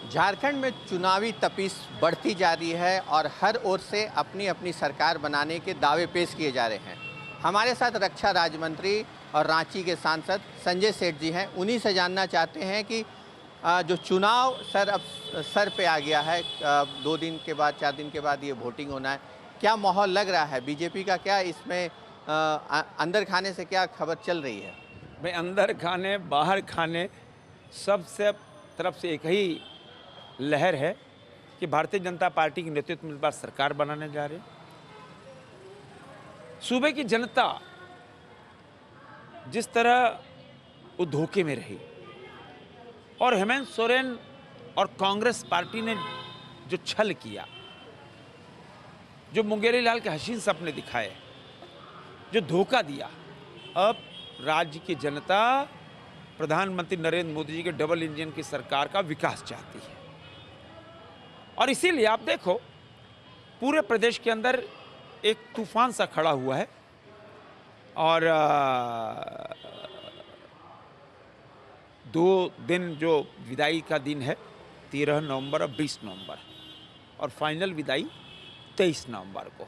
झारखंड में चुनावी तपीस बढ़ती जा रही है और हर ओर से अपनी अपनी सरकार बनाने के दावे पेश किए जा रहे हैं। हमारे साथ रक्षा राज्य मंत्री और रांची के सांसद संजय सेठ जी हैं। उन्हीं से जानना चाहते हैं कि जो चुनाव अब सर पे आ गया है, 2 दिन के बाद 4 दिन के बाद ये वोटिंग होना है, क्या माहौल लग रहा है? बीजेपी का क्या इसमें अंदर खाने से क्या खबर चल रही है? भाई, अंदर खाने बाहर खाने सबसे तरफ से एक ही लहर है कि भारतीय जनता पार्टी के नेतृत्व में इस बार सरकार बनाने जा रही है। सूबे की जनता जिस तरह वो धोखे में रही और हेमंत सोरेन और कांग्रेस पार्टी ने जो छल किया, जो मुंगेरी लाल के हसीन सपने दिखाए, जो धोखा दिया, अब राज्य की जनता प्रधानमंत्री नरेंद्र मोदी जी के डबल इंजन की सरकार का विकास चाहती है। और इसीलिए आप देखो पूरे प्रदेश के अंदर एक तूफान सा खड़ा हुआ है। और 2 दिन जो विदाई का दिन है, 13 नवंबर और 20 नवंबर, और फाइनल विदाई 23 नवंबर को,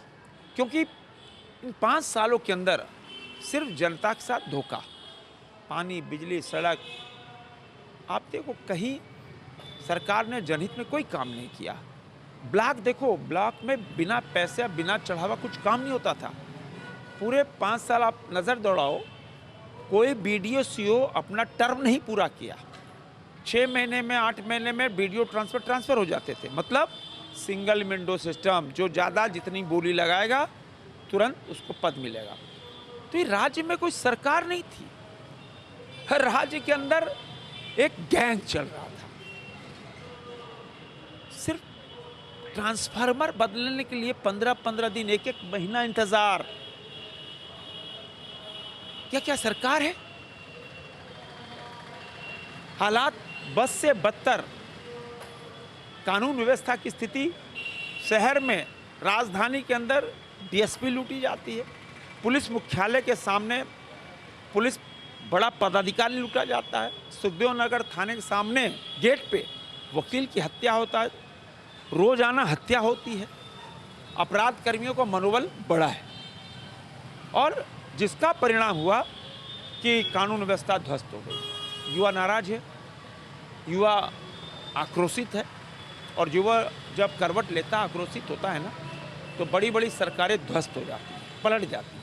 क्योंकि इन 5 सालों के अंदर सिर्फ जनता के साथ धोखा, पानी, बिजली, सड़क, आप देखो कहीं सरकार ने जनहित में कोई काम नहीं किया। ब्लॉक देखो, ब्लॉक में बिना पैसे बिना चढ़ावा कुछ काम नहीं होता था। पूरे 5 साल आप नज़र दौड़ाओ, कोई बीडीओ सीओ अपना टर्म नहीं पूरा किया। 6 महीने में 8 महीने में बीडीओ ट्रांसफ़र हो जाते थे। मतलब सिंगल विंडो सिस्टम, जो ज़्यादा जितनी बोली लगाएगा तुरंत उसको पद मिलेगा। तो ये राज्य में कोई सरकार नहीं थी। हर राज्य के अंदर एक गैंग चल रहा था। सिर्फ ट्रांसफार्मर बदलने के लिए 15-15 दिन, 1-1 महीना इंतजार। क्या क्या सरकार है? हालात बस से बदतर, कानून व्यवस्था की स्थिति, शहर में राजधानी के अंदर डीएसपी लूटी जाती है, पुलिस मुख्यालय के सामने पुलिस बड़ा पदाधिकारी लूटा जाता है, सुखदेव नगर थाने के सामने गेट पे वकील की हत्या होता है, रोजाना हत्या होती है। अपराध कर्मियों का मनोबल बढ़ा है और जिसका परिणाम हुआ कि कानून व्यवस्था ध्वस्त हो गई। युवा नाराज है, युवा आक्रोशित है, और युवा जब करवट लेता, आक्रोशित होता है ना, तो बड़ी बड़ी सरकारें ध्वस्त हो जाती हैं, पलट जाती हैं।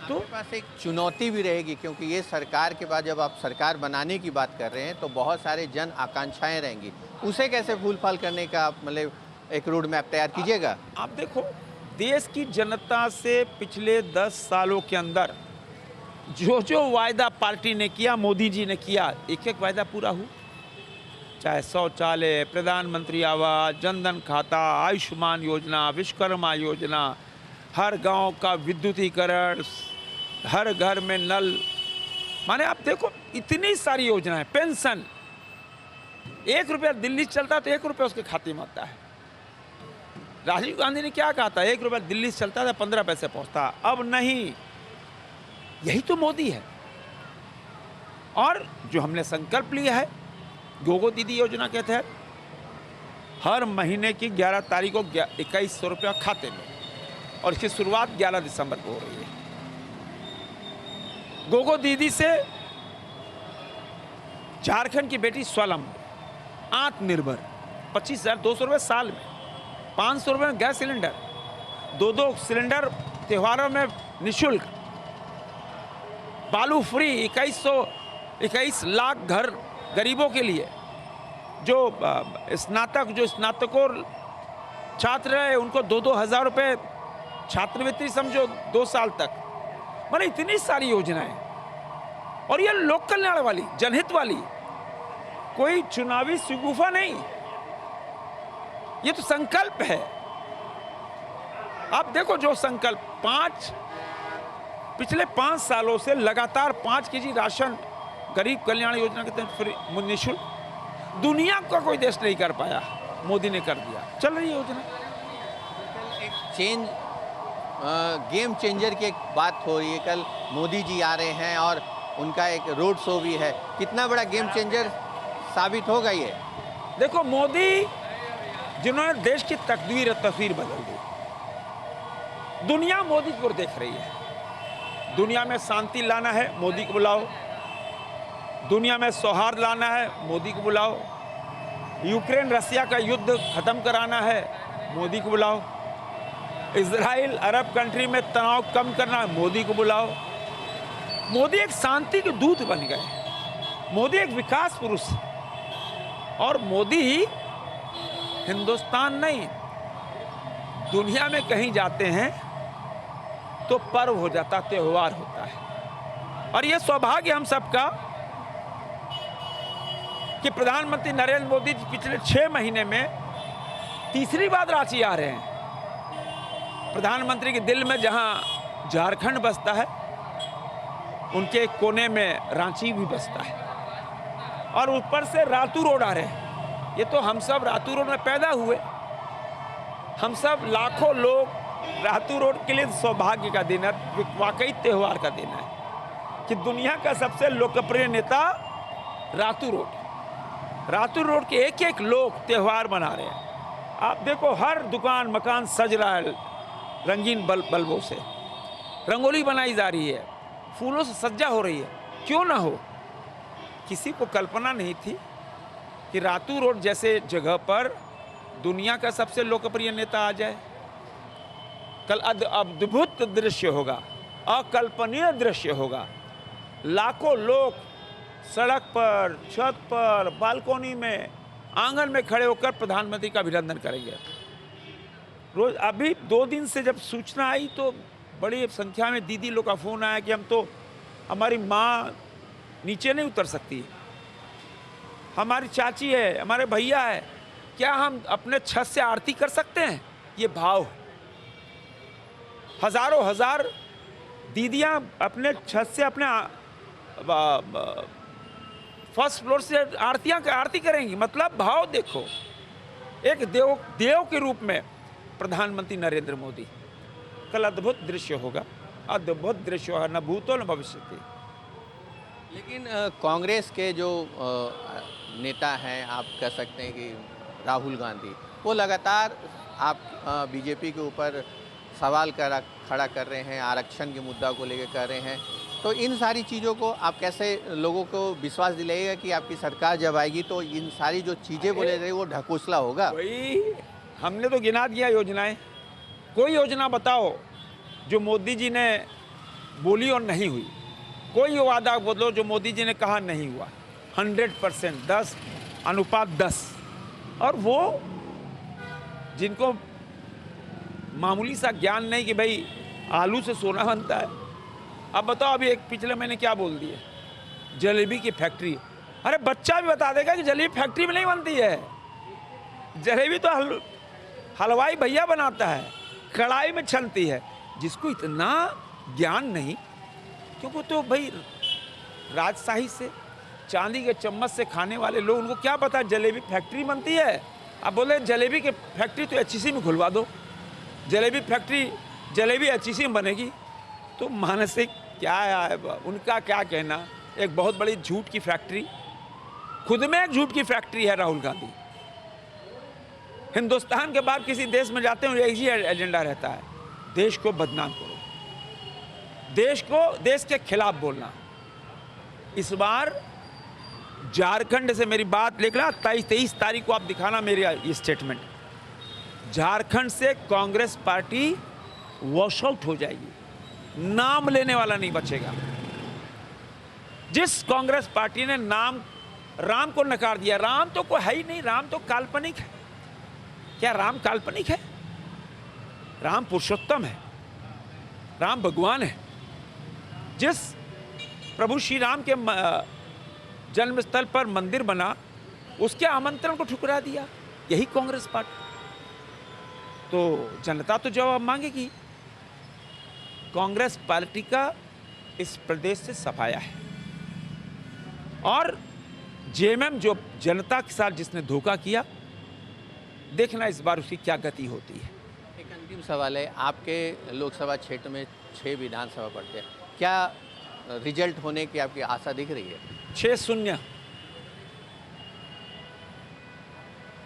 तो आपके पास एक चुनौती भी रहेगी, क्योंकि ये सरकार के बाद जब आप सरकार बनाने की बात कर रहे हैं तो बहुत सारे जन आकांक्षाएं रहेंगी, उसे कैसे फूल फाल करने का मतलब एक रोड मैप तैयार कीजिएगा? आप देखो, देश की जनता से पिछले 10 सालों के अंदर जो जो वायदा पार्टी ने किया, मोदी जी ने किया, एक एक वायदा पूरा हुआ। चाहे शौचालय, प्रधानमंत्री आवास, जनधन खाता, आयुष्मान योजना, विश्वकर्मा योजना, हर गांव का विद्युतीकरण, हर घर में नल, माने आप देखो इतनी सारी योजनाएं, पेंशन, 1 रुपया दिल्ली से चलता तो 1 रुपया उसके खाते में आता है। राजीव गांधी ने क्या कहा था? 1 रुपया दिल्ली से चलता था, 15 पैसे पहुंचता। अब नहीं, यही तो मोदी है। और जो हमने संकल्प लिया है गोगो दीदी योजना के तहत, हर महीने की 11 तारीख को 2100 रुपया खाते में, और इसकी शुरुआत 11 दिसंबर को हो रही है। गोगो दीदी से झारखंड की बेटी स्वावलंबी, आत्मनिर्भर, 25,200 रुपये साल में, 500 रुपये में गैस सिलेंडर, 2 सिलेंडर त्योहारों में निःशुल्क, बालू फ्री, 21 लाख घर गरीबों के लिए, जो स्नातकोर छात्र है उनको 2-2 हज़ार रुपये छात्रवृत्ति, समझो 2 साल तक। माने इतनी सारी योजनाएं, और ये लोक कल्याण वाली, जनहित वाली, कोई चुनावी शगुफा नहीं, ये तो संकल्प है। आप देखो जो संकल्प पिछले 5 सालों से लगातार 5 केजी राशन गरीब कल्याण योजना के तहत फ्री, निःशुल्क, दुनिया का कोई देश नहीं कर पाया, मोदी ने कर दिया। चल रही योजना। एक गेम चेंजर की एक बात हो रही है, कल मोदी जी आ रहे हैं और उनका एक रोड शो भी है, कितना बड़ा गेम चेंजर साबित होगा ये? देखो, मोदी जिन्होंने देश की तस्वीर बदल दी, दुनिया मोदी की ओर देख रही है। दुनिया में शांति लाना है, मोदी को बुलाओ। दुनिया में सौहार्द लाना है, मोदी को बुलाओ। यूक्रेन रसिया का युद्ध खत्म कराना है, मोदी को बुलाओ। इजराइल अरब कंट्री में तनाव कम करना है, मोदी को बुलाओ। मोदी एक शांति के दूत बन गए, मोदी एक विकास पुरुष, और मोदी हिंदुस्तान नहीं, दुनिया में कहीं जाते हैं तो पर्व हो जाता, त्योहार होता है। और यह सौभाग्य हम सबका कि प्रधानमंत्री नरेंद्र मोदी जी पिछले 6 महीने में तीसरी बार रांची आ रहे हैं। प्रधानमंत्री के दिल में जहां झारखंड बसता है, उनके एक कोने में रांची भी बसता है। और ऊपर से रातू रोड आ रहे हैं। ये तो हम सब रातू रोड में पैदा हुए, हम सब लाखों लोग रातू रोड के लिए सौभाग्य का दिन है, वाकई त्योहार का दिन है कि दुनिया का सबसे लोकप्रिय नेता रातू रोड के एक एक लोग त्योहार मना रहे हैं। आप देखो, हर दुकान मकान सज रहा है रंगीन बल्बों से, रंगोली बनाई जा रही है, फूलों से सज्जा हो रही है। क्यों ना हो? किसी को कल्पना नहीं थी कि रातू रोड जैसे जगह पर दुनिया का सबसे लोकप्रिय नेता आ जाए। कल अद्भुत दृश्य होगा, अकल्पनीय दृश्य होगा। लाखों लोग सड़क पर, छत पर, बालकोनी में, आंगन में खड़े होकर प्रधानमंत्री का अभिनंदन करेंगे। रोज अभी 2 दिन से जब सूचना आई तो बड़ी संख्या में दीदी लोग का फोन आया कि हम तो, हमारी माँ नीचे नहीं उतर सकती, हमारी चाची है, हमारे भैया है, क्या हम अपने छत से आरती कर सकते हैं? ये भाव है। हजारों हजार दीदियां अपने छत से, अपने फर्स्ट फ्लोर से आरती करेंगी। मतलब भाव देखो, एक देव के रूप में प्रधानमंत्री नरेंद्र मोदी। कल अद्भुत दृश्य होगा, अद्भुत दृश्य होगा, न भूतो न भविष्यति। लेकिन कांग्रेस के जो नेता हैं, आप कह सकते हैं कि राहुल गांधी, वो लगातार आप बीजेपी के ऊपर सवाल खड़ा कर रहे हैं, आरक्षण के मुद्दा को लेकर कर रहे हैं। तो इन सारी चीज़ों को आप कैसे लोगों को विश्वास दिलाइएगा कि आपकी सरकार जब आएगी तो इन सारी जो चीज़ें बोले रहे वो ढकोसला होगा? वही हमने तो गिना दिया योजनाएं। कोई योजना बताओ जो मोदी जी ने बोली और नहीं हुई। कोई वादा बोलो जो मोदी जी ने कहा नहीं हुआ। 100%, 10:10। और वो जिनको मामूली सा ज्ञान नहीं कि भाई आलू से सोना बनता है। अब बताओ, अभी एक पिछले महीने क्या बोल दिए, जलेबी की फैक्ट्री। अरे बच्चा भी बता देगा कि जलेबी फैक्ट्री में नहीं बनती है, जलेबी तो हलवाई भैया बनाता है, कढ़ाई में छनती है। जिसको इतना ज्ञान नहीं, क्योंकि तो भाई राजशाही से, चांदी के चम्मच से खाने वाले लोग, उनको क्या पता जलेबी फैक्ट्री बनती है। अब बोले जलेबी की फैक्ट्री तो HEC में खुलवा दो, जलेबी फैक्ट्री, जलेबी HEC में बनेगी। तो मानसिक क्या है उनका, क्या कहना। एक बहुत बड़ी झूठ की फैक्ट्री, खुद में एक झूठ की फैक्ट्री है राहुल गांधी। हिंदुस्तान के बाद किसी देश में जाते हैं, एक ही एजेंडा रहता है, देश को बदनाम करो, देश के खिलाफ बोलना। इस बार झारखंड से मेरी बात लिख रहा, 23 तारीख को आप दिखाना मेरी ये स्टेटमेंट। झारखंड से कांग्रेस पार्टी वॉश आउट हो जाएगी, नाम लेने वाला नहीं बचेगा। जिस कांग्रेस पार्टी ने राम को नकार दिया, राम तो कोई है ही नहीं, राम तो काल्पनिक है। क्या राम काल्पनिक है? राम पुरुषोत्तम है, राम भगवान है। जिस प्रभु श्री राम के जन्म स्थल पर मंदिर बना, उसके आमंत्रण को ठुकरा दिया यही कांग्रेस पार्टी। तो जनता तो जवाब मांगेगी। कांग्रेस पार्टी का इस प्रदेश से सफाया है। और जेएमएम जो जनता के साथ जिसने धोखा किया, देखना इस बार उसकी क्या गति होती है। एक अंतिम सवाल है, आपके लोकसभा क्षेत्र में 6 विधानसभा पड़ते हैं, क्या रिजल्ट होने की आपकी आशा दिख रही है? 6-0।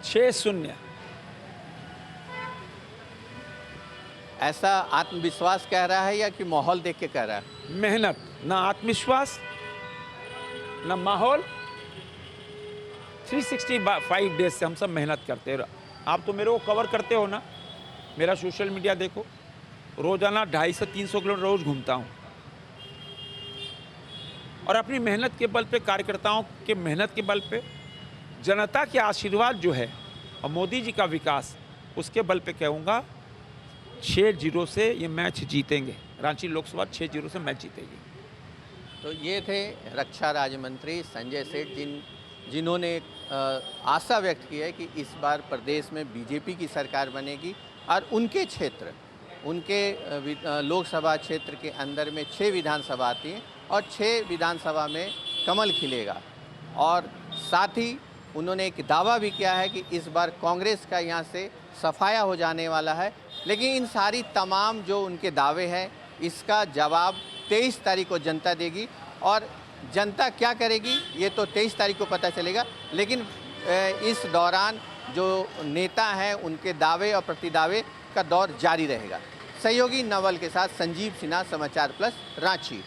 6-0। ऐसा आत्मविश्वास कह रहा है या कि माहौल देख के कह रहा है? मेहनत, ना आत्मविश्वास, ना माहौल। 365 डेज से हम सब मेहनत करते हैं। आप तो मेरे को कवर करते हो ना, मेरा सोशल मीडिया देखो, रोजाना 250 से 300 किलोमीटर रोज घूमता हूँ और अपनी मेहनत के बल पे, कार्यकर्ताओं के मेहनत के बल पे, जनता के आशीर्वाद जो है और मोदी जी का विकास, उसके बल पे कहूँगा 6-0 से ये मैच जीतेंगे। रांची लोकसभा 6-0 से मैच जीतेगी। तो ये थे रक्षा राज्य मंत्री संजय सेठ, जिन्होंने आशा व्यक्त की है कि इस बार प्रदेश में बीजेपी की सरकार बनेगी और उनके क्षेत्र, उनके लोकसभा क्षेत्र के अंदर में 6 विधानसभा आती हैं और 6 विधानसभा में कमल खिलेगा। और साथ ही उन्होंने एक दावा भी किया है कि इस बार कांग्रेस का यहाँ से सफाया हो जाने वाला है। लेकिन इन सारी तमाम जो उनके दावे हैं, इसका जवाब 23 तारीख को जनता देगी और जनता क्या करेगी ये तो 23 तारीख को पता चलेगा। लेकिन इस दौरान जो नेता हैं उनके दावे और प्रतिदावे का दौर जारी रहेगा। सहयोगी नवल के साथ संजीव सिन्हा, समाचार प्लस, रांची।